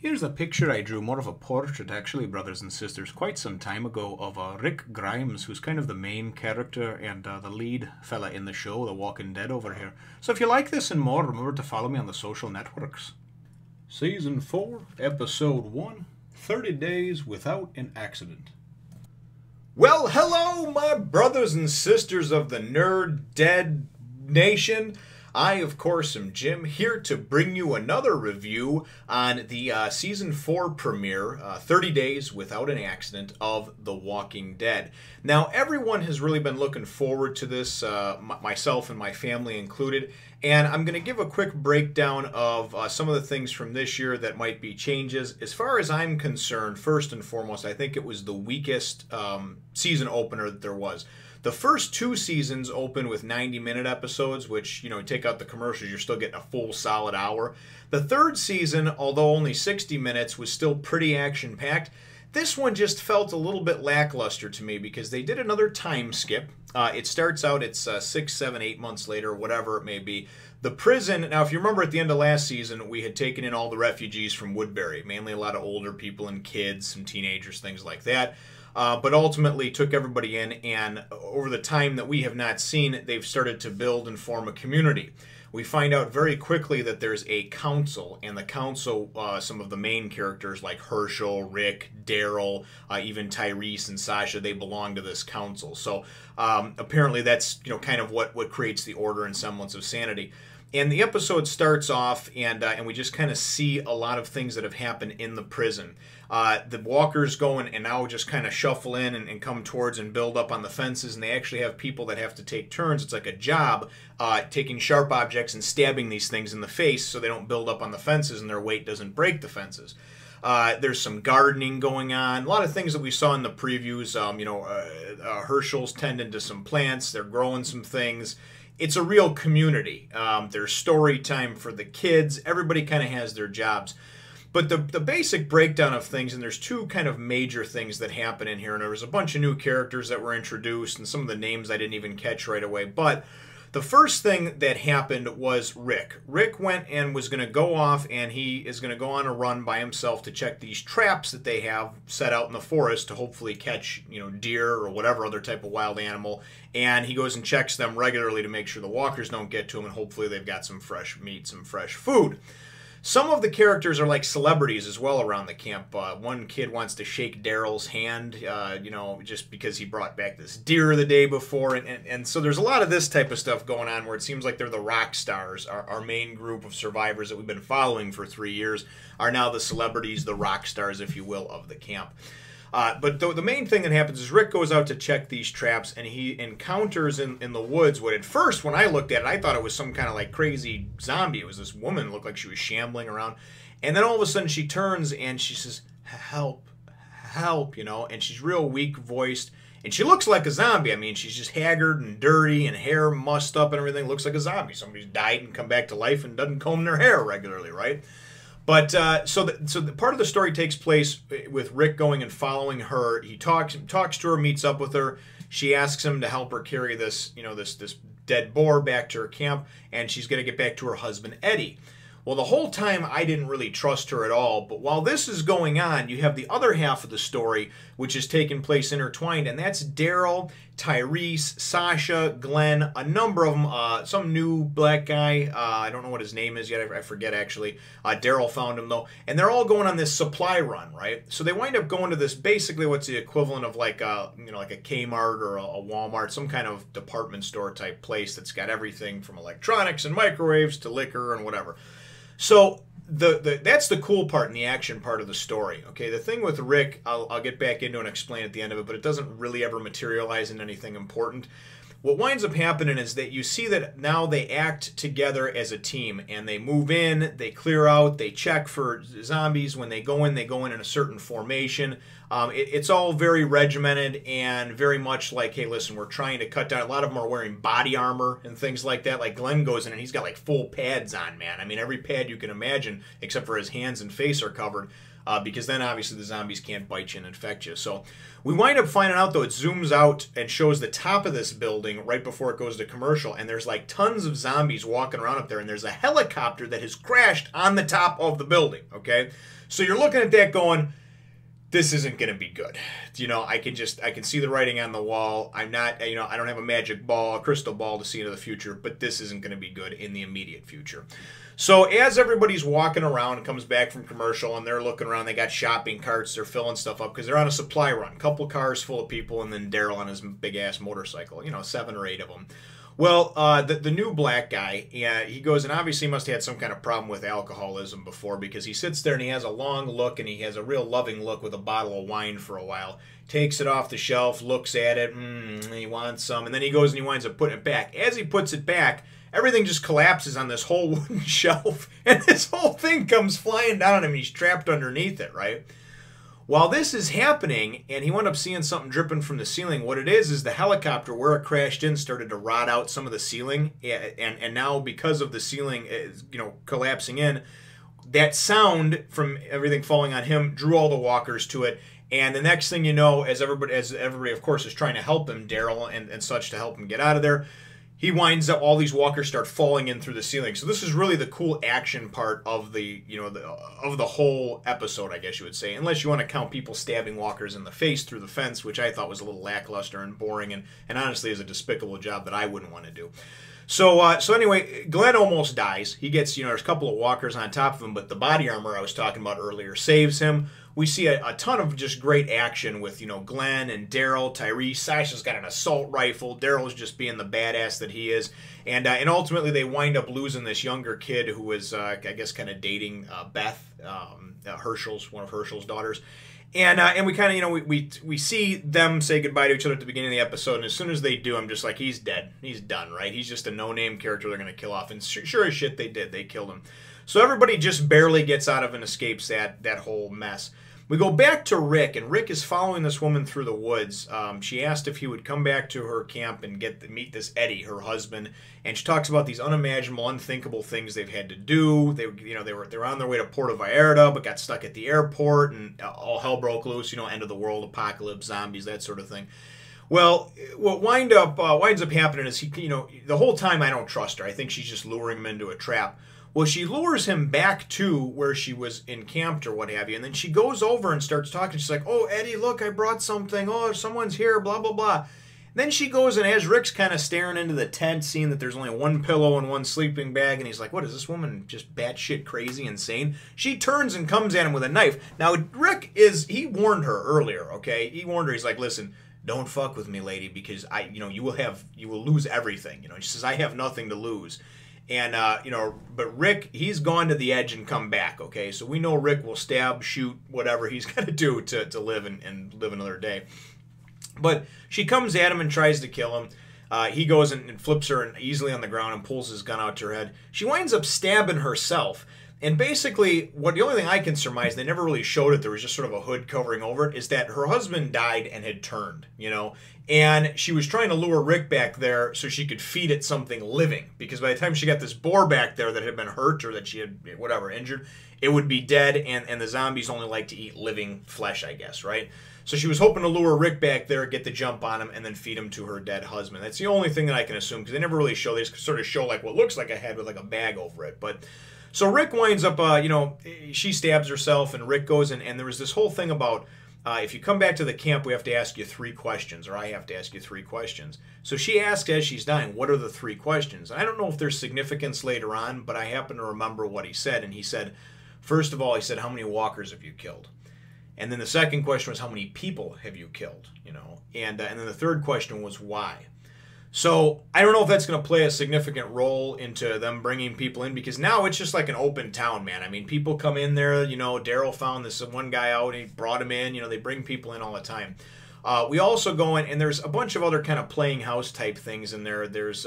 Here's a picture I drew, more of a portrait actually, brothers and sisters, quite some time ago of Rick Grimes, who's kind of the main character and the lead fella in the show, The Walking Dead over here. So if you like this and more, remember to follow me on the social networks. Season 4, Episode 1, 30 Days Without an Accident. Well, hello, my brothers and sisters of the Nerd Dead Nation. I, of course, am Jim, here to bring you another review on the Season 4 premiere, 30 Days Without an Accident, of The Walking Dead. Now, everyone has really been looking forward to this, myself and my family included, and I'm going to give a quick breakdown of some of the things from this year that might be changes. As far as I'm concerned, first and foremost, I think it was the weakest season opener that there was. The first two seasons open with 90-minute episodes, which, you know, take out the commercials, you're still getting a full solid hour. The third season, although only 60 minutes, was still pretty action-packed. This one just felt a little bit lackluster to me because they did another time skip. It starts out, it's 6, 7, 8 months later, whatever it may be. The prison, now if you remember at the end of last season, we had taken in all the refugees from Woodbury, mainly a lot of older people and kids, some teenagers, things like that. But ultimately took everybody in, and over the time that we have not seen, they've started to build and form a community. We find out very quickly that there's a council, and the council, some of the main characters like Herschel, Rick, Daryl, even Tyrese and Sasha, they belong to this council. So apparently that's, you know, kind of what creates the order and semblance of sanity. And the episode starts off, and we just kind of see a lot of things that have happened in the prison. The walkers go and now just kind of shuffle in and come towards and build up on the fences, and they actually have people that have to take turns. It's like a job, taking sharp objects and stabbing these things in the face so they don't build up on the fences and their weight doesn't break the fences. There's some gardening going on, a lot of things that we saw in the previews. Herschel's tending to some plants, they're growing some things. It's a real community. There's story time for the kids. Everybody kind of has their jobs. But the basic breakdown of things, and there's two kind of major things that happen in here, and there was a bunch of new characters that were introduced, and some of the names I didn't even catch right away. But the first thing that happened was Rick. Rick went and was going to go off, and he is going to go on a run by himself to check these traps that they have set out in the forest to hopefully catch, you know, deer or whatever other type of wild animal. And he goes and checks them regularly to make sure the walkers don't get to him, and hopefully they've got some fresh meat, some fresh food. Some of the characters are like celebrities as well around the camp. One kid wants to shake Daryl's hand, you know, just because he brought back this deer the day before. And so there's a lot of this type of stuff going on where it seems like they're the rock stars. Our main group of survivors that we've been following for 3 years are now the celebrities, the rock stars, if you will, of the camp. But the main thing that happens is Rick goes out to check these traps, and he encounters in the woods what at first, when I looked at it, I thought it was some kind of like crazy zombie. It was this woman, looked like she was shambling around. And then all of a sudden she turns and she says, "Help, help," you know, and she's real weak voiced. And she looks like a zombie. I mean, she's just haggard and dirty and hair mussed up and everything. Looks like a zombie. Somebody's died and come back to life and doesn't comb their hair regularly, right? But so the part of the story takes place with Rick going and following her. He talks to her, meets up with her. She asks him to help her carry this, you know, this dead boar back to her camp, and she's going to get back to her husband Eddie. Well, the whole time I didn't really trust her at all, but while this is going on, you have the other half of the story, which is taking place intertwined, and that's Daryl, Tyrese, Sasha, Glenn, a number of them, some new black guy, I don't know what his name is yet, I forget actually. Daryl found him though, and they're all going on this supply run, right? So they wind up going to this, basically what's the equivalent of like a, you know, like a Kmart or a Walmart, some kind of department store type place that's got everything from electronics and microwaves to liquor and whatever. So that's the cool part and the action part of the story. Okay, the thing with Rick, I'll get back into and explain at the end of it, but it doesn't really ever materialize in anything important. What winds up happening is that you see that now they act together as a team, and they move in, they clear out, they check for zombies. When they go in in a certain formation. It's all very regimented and very much like, hey, listen, we're trying to cut down. A lot of them are wearing body armor and things like that. Like Glenn goes in and he's got like full pads on, man. I mean, every pad you can imagine, except for his hands and face are covered. because then obviously the zombies can't bite you and infect you. So we wind up finding out, though, it zooms out and shows the top of this building right before it goes to commercial, and there's like tons of zombies walking around up there, and there's a helicopter that has crashed on the top of the building, okay? So you're looking at that going, this isn't going to be good. You know, I can see the writing on the wall. I'm not, you know, I don't have a magic ball, a crystal ball to see into the future, but this isn't going to be good in the immediate future. So as everybody's walking around and comes back from commercial and they're looking around, they got shopping carts, they're filling stuff up because they're on a supply run. Couple cars full of people, and then Daryl on his big-ass motorcycle, you know, 7 or 8 of them. Well, the new black guy, he goes, and obviously he must have had some kind of problem with alcoholism before, because he sits there and he has a long look, and he has a real loving look with a bottle of wine for a while. Takes it off the shelf, looks at it, he wants some, and then he goes and he winds up putting it back. As he puts it back, everything just collapses on this whole wooden shelf, and this whole thing comes flying down on him, and he's trapped underneath it, right? While this is happening, and he wound up seeing something dripping from the ceiling, what it is the helicopter, where it crashed in, started to rot out some of the ceiling, and now because of the ceiling, you know, collapsing in, that sound from everything falling on him drew all the walkers to it. And the next thing you know, as everybody of course is trying to help him, Daryl and such, to help him get out of there, he winds up, all these walkers start falling in through the ceiling. So this is really the cool action part of the, you know, of the whole episode, I guess you would say, unless you want to count people stabbing walkers in the face through the fence, which I thought was a little lackluster and boring, and honestly is a despicable job that I wouldn't want to do. So anyway, Glenn almost dies. He gets, you know, there's a couple of walkers on top of him, but the body armor I was talking about earlier saves him. We see a ton of just great action with, you know, Glenn and Daryl, Tyrese. Sasha's got an assault rifle. Daryl's just being the badass that he is. And ultimately they wind up losing this younger kid who was, I guess, kind of dating Beth, Herschel's, one of Herschel's daughters. And we kind of, you know, we see them say goodbye to each other at the beginning of the episode, and as soon as they do, I'm just like, he's dead. He's done, right? He's just a no-name character they're going to kill off. And sure as shit they did. They killed him. So everybody just barely gets out of and escapes that whole mess. We go back to Rick, and Rick is following this woman through the woods. She asked if he would come back to her camp and meet this Eddie, her husband, and she talks about these unimaginable, unthinkable things they've had to do. They were on their way to Puerto Vallarta, but got stuck at the airport, and all hell broke loose. You know, end of the world, apocalypse, zombies, that sort of thing. Well, what winds up happening is the whole time I don't trust her. I think she's just luring him into a trap. Well, she lures him back to where she was encamped or what have you, and then she goes over and starts talking. She's like, "Oh, Eddie, look, I brought something. Oh, someone's here, blah, blah, blah." Then she goes, and as Rick's kind of staring into the tent, seeing that there's only one pillow and one sleeping bag, and he's like, "What, is this woman just batshit crazy, insane?" She turns and comes at him with a knife. Now, Rick he warned her earlier, okay? He warned her. He's like, "Listen, don't fuck with me, lady, because you will lose everything." You know, she says, "I have nothing to lose." And, but Rick, he's gone to the edge and come back, okay? So we know Rick will stab, shoot, whatever he's going to do to live and live another day. But she comes at him and tries to kill him. He goes and flips her easily on the ground and pulls his gun out to her head. She winds up stabbing herself. And basically, the only thing I can surmise, they never really showed it, there was just sort of a hood covering over it, is that her husband died and had turned, you know? And she was trying to lure Rick back there so she could feed it something living. Because by the time she got this boar back there that had been hurt or that she had, whatever, injured, it would be dead, and the zombies only like to eat living flesh, I guess, right? So she was hoping to lure Rick back there, get the jump on him, and then feed him to her dead husband. That's the only thing that I can assume, because they never really show, they just sort of show like what looks like a head with like a bag over it. But so Rick winds up, she stabs herself, and Rick goes, and there was this whole thing about, if you come back to the camp, we have to ask you 3 questions, or I have to ask you 3 questions. So she asks as she's dying, what are the 3 questions? I don't know if there's significance later on, but I happen to remember what he said, and he said, first of all, he said, how many walkers have you killed? And then the second question was, how many people have you killed? You know, and then the third question was, why? So I don't know if that's going to play a significant role into them bringing people in, because now it's just like an open town, man. I mean, people come in there, you know, Daryl found this one guy out, and he brought him in, you know, they bring people in all the time. We also go in, and there's a bunch of other kind of playing house type things in there. There's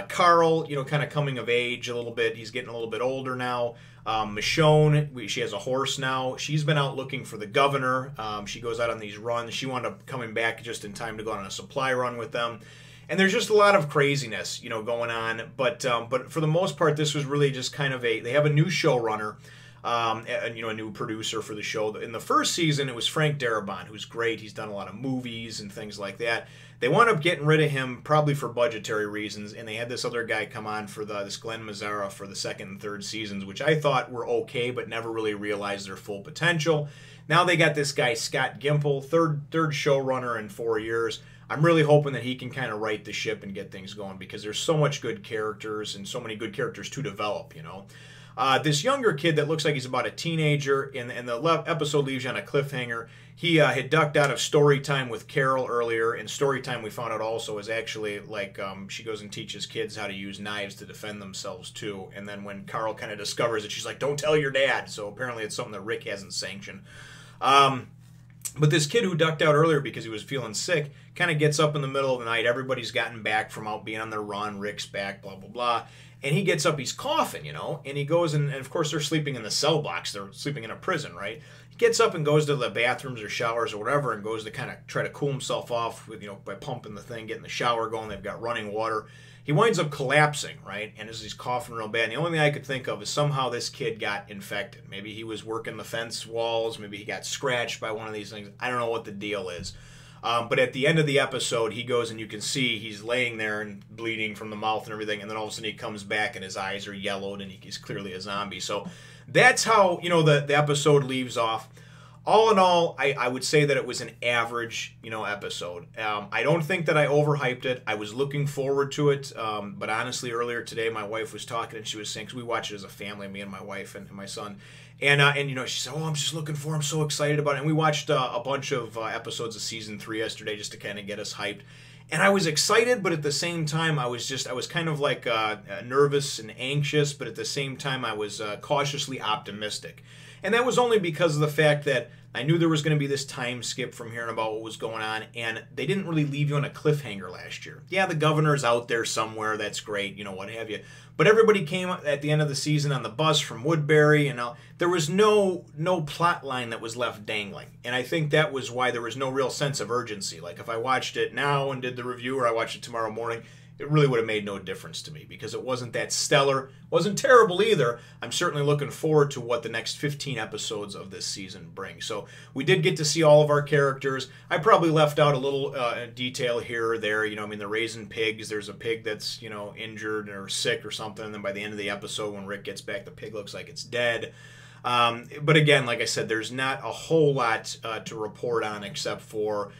Carl, you know, kind of coming of age a little bit. He's getting a little bit older now. Michonne, she has a horse now. She's been out looking for the governor. She goes out on these runs. She wound up coming back just in time to go on a supply run with them. And there's just a lot of craziness, you know, going on. But for the most part, this was really just kind of they have a new showrunner. and a new producer for the show. In the first season, it was Frank Darabont, who's great. He's done a lot of movies and things like that. They wound up getting rid of him probably for budgetary reasons, and they had this other guy come on for this Glenn Mazzara for the second and third seasons, which I thought were okay, but never really realized their full potential. Now they got this guy Scott Gimple, third showrunner in 4 years. I'm really hoping that he can kind of right the ship and get things going, because there's so much good characters and so many good characters to develop, This younger kid that looks like he's about a teenager, and the episode leaves you on a cliffhanger. He had ducked out of story time with Carol earlier, and story time we found out also is actually like she goes and teaches kids how to use knives to defend themselves too. And then when Carl kind of discovers it, she's like, "Don't tell your dad." So apparently it's something that Rick hasn't sanctioned. But this kid who ducked out earlier because he was feeling sick kind of gets up in the middle of the night. Everybody's gotten back from out being on their run. Rick's back, blah, blah, blah. And he gets up, he's coughing, and he goes, and of course they're sleeping in the cell blocks. They're sleeping in a prison, right? He gets up and goes to the bathrooms or showers or whatever, and goes to kind of try to cool himself off with, by pumping the thing, getting the shower going. They've got running water. He winds up collapsing, right? And as he's coughing real bad, and the only thing I could think of is somehow this kid got infected. Maybe he was working the fence walls. Maybe he got scratched by one of these things. I don't know what the deal is. But at the end of the episode, he goes and you can see he's laying there and bleeding from the mouth and everything. And then all of a sudden he comes back and his eyes are yellowed and he's clearly a zombie. So that's how, the episode leaves off. All in all, I would say that it was an average, episode. I don't think that I overhyped it. I was looking forward to it. But honestly, earlier today, my wife was talking and she was saying, 'cause we watch it as a family, me and my wife and my son. And she said, "Oh, I'm just looking for it. I'm so excited about it." And we watched a bunch of episodes of season 3 yesterday just to kind of get us hyped. And I was excited, but at the same time, I was kind of like nervous and anxious, but at the same time, I was cautiously optimistic. And that was only because of the fact that I knew there was going to be this time skip from hearing about what was going on, and they didn't really leave you on a cliffhanger last year. Yeah, the governor's out there somewhere, that's great, what have you. But everybody came at the end of the season on the bus from Woodbury, and there was no plot line that was left dangling. And I think that was why there was no real sense of urgency. Like if I watched it now and did the review, or I watched it tomorrow morning, it really would have made no difference to me because it wasn't that stellar. It wasn't terrible either. I'm certainly looking forward to what the next 15 episodes of this season bring. So we did get to see all of our characters. I probably left out a little detail here or there. They're raising pigs. There's a pig that's, injured or sick or something. And then by the end of the episode, when Rick gets back, the pig looks like it's dead. But again, like I said, there's not a whole lot to report on except for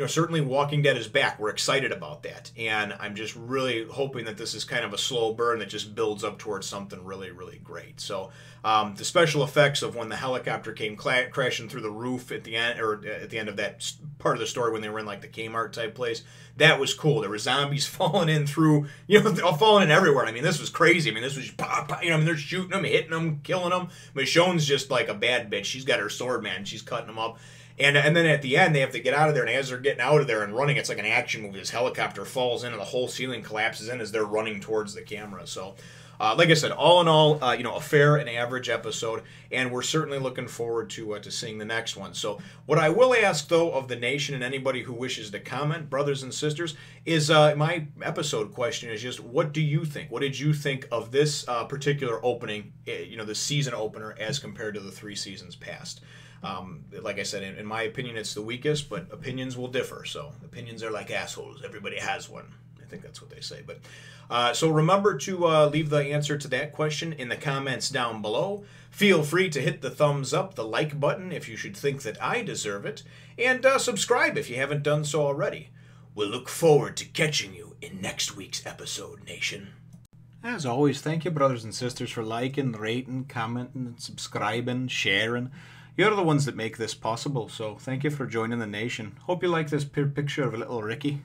certainly Walking Dead is back. We're excited about that. And I'm just really hoping that this is kind of a slow burn that just builds up towards something really, really great. So the special effects of when the helicopter came crashing through the roof at the end, or at the end of that part of the story when they were in like the Kmart type place, that was cool. There were zombies falling in through, falling in everywhere. I mean, this was crazy. I mean, this was pop, pop, they're shooting them, hitting them, killing them. Michonne's just like a bad bitch. She's got her sword, man. She's cutting them up. And then at the end, they have to get out of there, and as they're getting out of there and running, it's like an action movie. This helicopter falls in, and the whole ceiling collapses in as they're running towards the camera. So, like I said, all in all, a fair and average episode, and we're certainly looking forward to seeing the next one. So, what I will ask, though, of the nation and anybody who wishes to comment, brothers and sisters, is my episode question is just, what do you think? What did you think of this particular opening, the season opener, as compared to the 3 seasons past? Like I said, in my opinion, it's the weakest, but opinions will differ. So opinions are like assholes. Everybody has one. I think that's what they say. But so remember to leave the answer to that question in the comments down below. Feel free to hit the thumbs up, the like button if you should think that I deserve it, and subscribe if you haven't done so already. We'll look forward to catching you in next week's episode, Nation. As always, thank you, brothers and sisters, for liking, rating, commenting, subscribing, sharing. You're the ones that make this possible, so thank you for joining the nation. Hope you like this picture of a little Ricky.